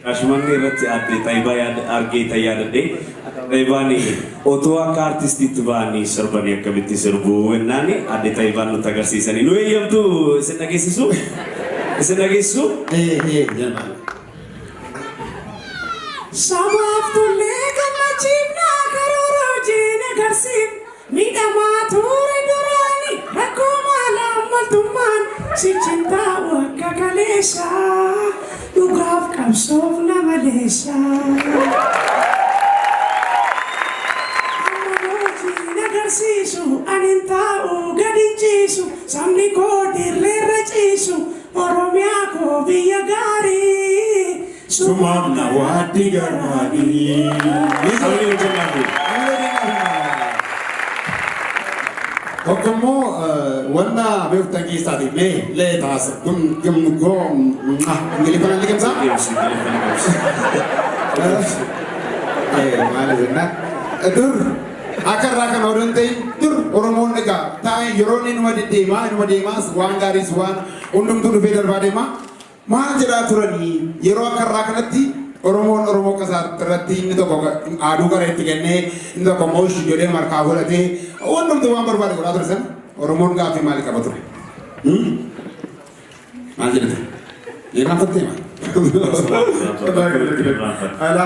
Ashmanni irratti adde Tayyibaa argeeta yaadadhe Tayyibani otoo akka artistiitti ba'anii sirbanii akkamitti sirbu wennaani adde Tayyibaan nutti agarsiisanii nu eeyyamtu isin dhageessisu jamaa Shabaaf tullee gammachiifna karooroo jeena garsiif miidhamaa ture duraani rakkoo maalaan maltummaan sichintaa wakka kaleessaa dhugaaf qabsoof nama leessaa. Amaloo jeena garsiisu anin taa'u gadi ciisu sabni koo dirreerra ciisu Oromiyaa koo biyya gaarii. Sumamna wadi garmadi. Kokomo wana befta kisati le tas kum gom ngili pana ligam sa mana zena dur akarrakan orante dur oromon nega tai yoroni numa dema wangari swan undum tu feder badema Maajira turani yero akarraa kanatti Oromoo kasaa irratti inni tokko aaduu gara itti kennee inni tokko mooshi jedhee markaa godhatee wannumti waan barbaade godhaa ture san Oromoon gaaffii maali qaba ture? Maal jedhate? Yeroo fattee maal?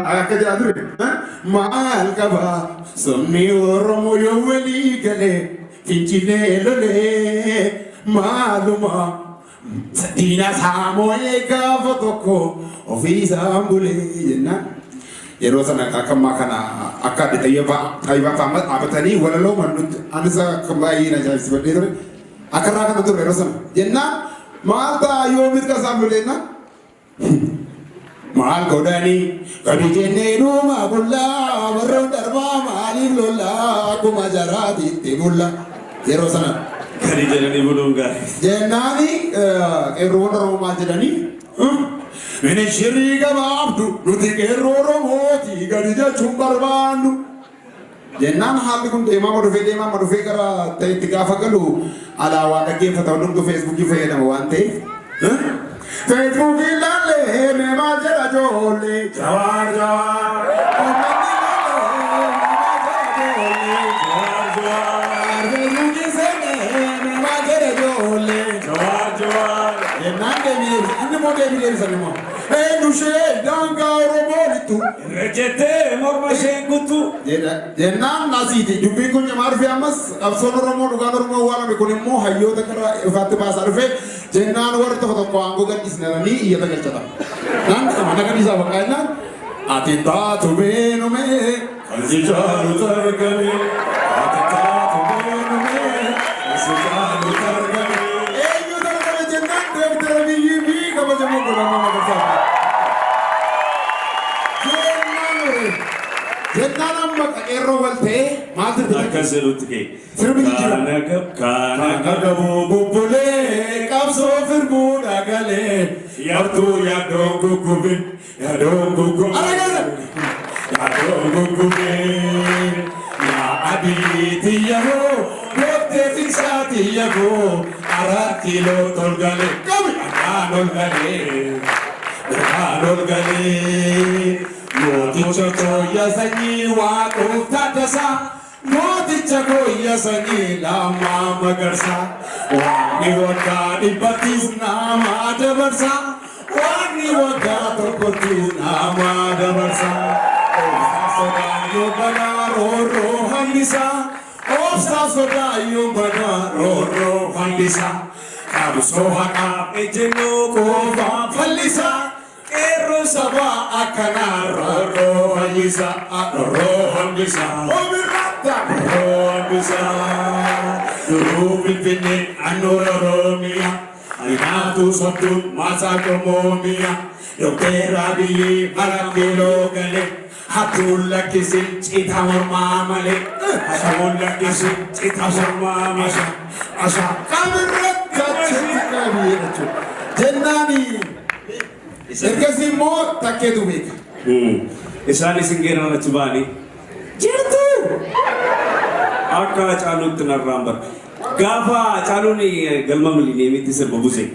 Akka jedhaa ture maal qaba sabni Oromoo yoo walii galee fincilee lolee maaluma Dina samoye gaafa tokko ofisa ambule jenna yeroo sana akkama kana akka Tayyibaa faamat abatanii walaloo manut anisa kambaayina jaalisibadee ture akarraa kana ture yeroo sana jenna maal ta'a yoo mirga saambuleenna maal godhani gadi jennee dhuuma bullaa warroon darbaa maaliif lollaa akkuma jaraatiitti bulla yeroo sana Kali jalani bulunga. Jenani erroon Oromoo jedhani mene shirrii gabaabdu nuti qeerroo Oromooti gadi jechuun barbaannu jennaan haalli kun deemaa dhufee gara ta'etti gaafa galu alaawaa dhaggeeffata hundumtu feesbuukii fayyadama waan ta'eef feesbuukii ilaalle meemaa jedha ijoollee jawaar Rejete morma shengutu. Jenang nasi di jupi kunya marfi amas abson Oromoo dugaan Oromoo waan ami kun immoo hayyoota kara ifaatti baasaa dhufe jennaan warri tokko aangoo gadhiisnanii iyyata galchata. Naan mana gadhiisaa fakkaannaan ati taatu beenume kan si jaalu targame ati taatu beenume kan si jaalu targame. Eenyu targame jennaan deebitee biyyii fi kabajamoo godhamaa magarsaa. Jennan amma qeerroo waltee maal turte? Akka seelutti kee. Sirbi jira. Kana Gaboo bubbulee qabsoo firbuu dhagalee yartuu yaadoon guggubin yaadoon guggubin yaadoon guggubin yaa adii tiyyahoo gooftee tiksaa tiyyahoo araa kiiloo tolgalee qabi akaan olgalee. Moticha koya sanyi waaqoof taaddasaa Moticha koya sanyi lama magarsaa Waaqni waggaa dhibbattis nama dabarsaa Waaqni waggaa tokkottis nama dabarsaa Obsaa sodaayoo banaa roorroo hambisaa Obsaa sodaayoo banaa roorroo hambisaa Qabsoo haqaa ejjennoo qofaa fallisaa Ero saba akana rohambisa omirata rohambisa rubinne anororomia ainatu sotun masakomomia yoktera bi marakelo gale hatulla kisin cita mamale hatulla kisin cita mamale asa kamirata cita jennani Ergasi mo takke dubeka. Isaan isin geeraan achi ba'anii Jirtu! akka caaluutti narraan barre. Gaafa caaluun galma milineemitti sirba buse.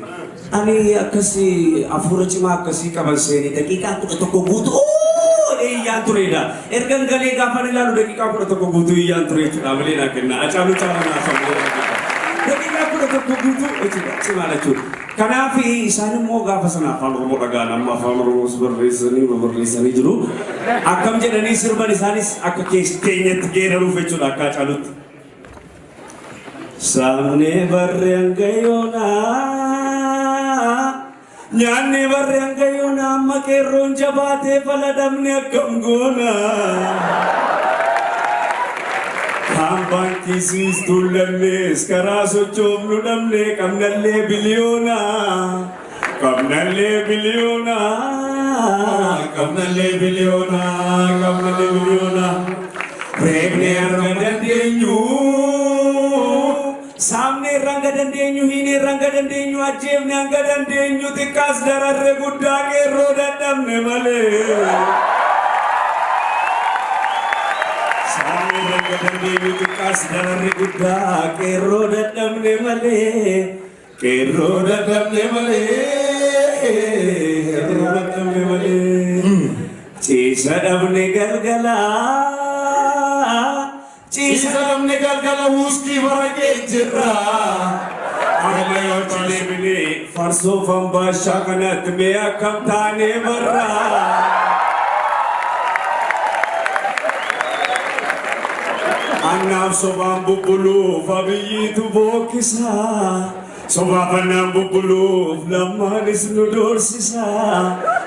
Ani akkasi afura cimaa akkasii qaban seeni daqiiqaa 11 guutuu iyyaan turedha. Ergan galee gaafa ilaalu daqiiqaa 11 guutuu iyyaan ture jechuudha malee naa kenna. Acaalu caalaa fayyada. Daqiiqaa 11 guutuu jechuudha cimaa jechuudha. Kanaaf isaan immoo gaafa sana afaan Oromoo dhagaan amma afaan Oromoo barreessanii jiru. Akkam jedhanii sirban isaanis akka keenyatti geeraruuf jechuudha akka Acaalutti. Saamne barreen gayoonaa nyaanni barreen gayoonaa amma qeerroon jabaatee faladamne akkam goonaa. Kan baankii siistuun lammees karaa sochoofnu dhabne qabnallee biliyoonaa. Qabnallee biliyoonaa. Qabnallee biliyoonaa. Qabnallee biliyoonaa. Reebnee arga dandeenyu. Saamne ranga dandeenyu hine ranga dandeenyu ajjeefne hanga dandeenyu xiqqaas dararre guddaa qeerroo dadhabne malee. Saamne ranga dandeenyu xiqqaas dararre guddaa qeerroo dadhabne malee. Qeerroo dadhabne malee. Qeerroo dadhabne malee. Ciisa dhabne galgalaa. Ciisa dhabne galgala wuskii baragee jirra. Amma yoo caleebine farsoo fambaashaa kanatti mee akkam taanee barra. Annaaf sobaan bubbuluuf abiyyiitu bookkisa. Sobaa fannaan bubbuluuf lammaanis nu doorsisa.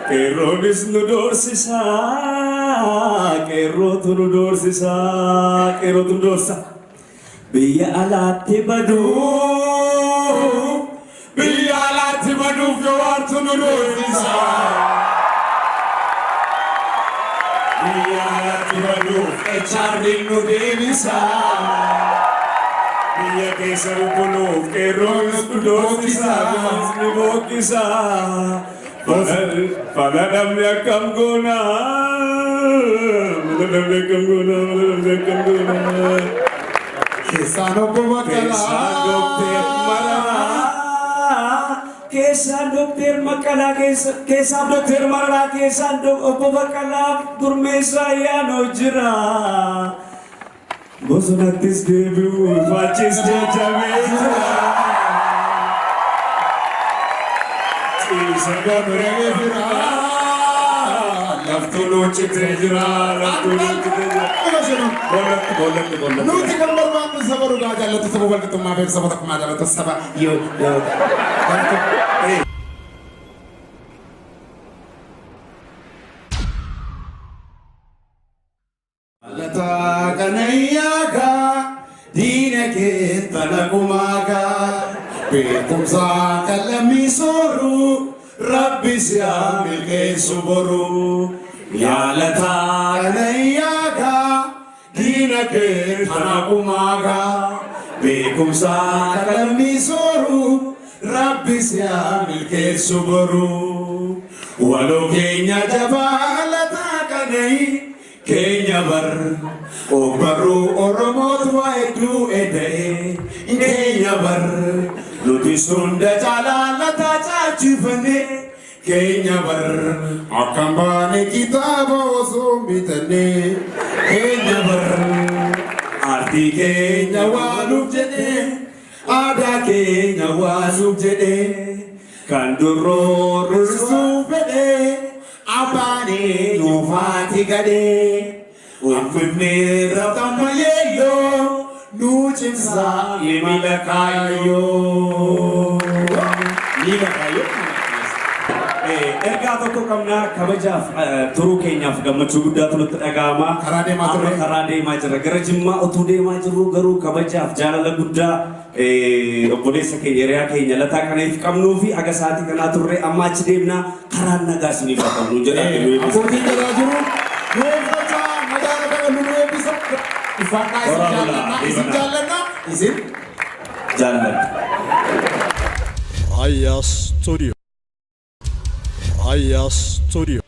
Qeerroonis nu doorsisa. Qeerrootu nu doorsisa. Qeerrootu nu doorsa. Biyya alaatti baduu. Biyya alaatti baduuf jawaartu nu doorsisa. Biyya alaatti baduuf echaarriin nu deebisa. Biyya keessa bubbuluuf qeerroonis nu doorsisa. Nu bookkisa. Faladamne akkam goonaa. Faladamne akkam goonaa. Faladamne akkam goonaa. Keessaan obbo Keessaan Dookter Mararaa. Keessaan Dookter Maqalaa. Keessaan Dookter Mararaa. Keessaan obbo Baqqalaa Gurmeessaa ayyaanoo jira. Bosonattis deebi'uuf achis jajjabee jira. Ciisa gabree jira. Laftu luucitee jira. Laftu luucitee jira. Bollatti. Nuti kan barbaannu saba dhugaa jaallatu saba walqixxummaa beeku saba tokkummaa jaallatu saba yoo. Lataa kanayyaa diina kee talaqumaa beekumsaa qalamii sooruu rabbi siyaa milkeessu boruu. Yaalataa kanayyaa diina kee talaqumaa beekumsaa qalamii sooruu rabbi siyaa milkeessu boruu. Waloo keenya jabaa lataa kanayii. Kenya bar Obaru Oromot wa edu edai Kenya bar Lutisunda jalala taja chifane Kenya bar Akambane kitaba osumbitane Kenya bar Arti Kenya waluk jede Ada Kenya waluk jede Kanduro rusu bede Apane nyufati gade Unfifne rapamayeyo Nuchimsa yemilakayo Yemilakayo Ergaa tokko qabna kabajaaf turuu keenyaaf gammachuu guddaatu nutti dhaga'ama. Karaa deemaa jirra. Gara Jimmaa utuu deemaa jirru garuu kabajaaf jaalala guddaa obboleessa keenya hiriyaa keenya lataa kanaaf qabnuu fi aga sa'aatii kanaa turre amma achi deemnaa karaan nagaa isiniif haa qabnu jedhamee. Abbootiin jalaa jiru. Nuufachaa magaala kana nu eebbisa. Uffannaa isin jaallannaa. Isin jaalladha. Aya Studio.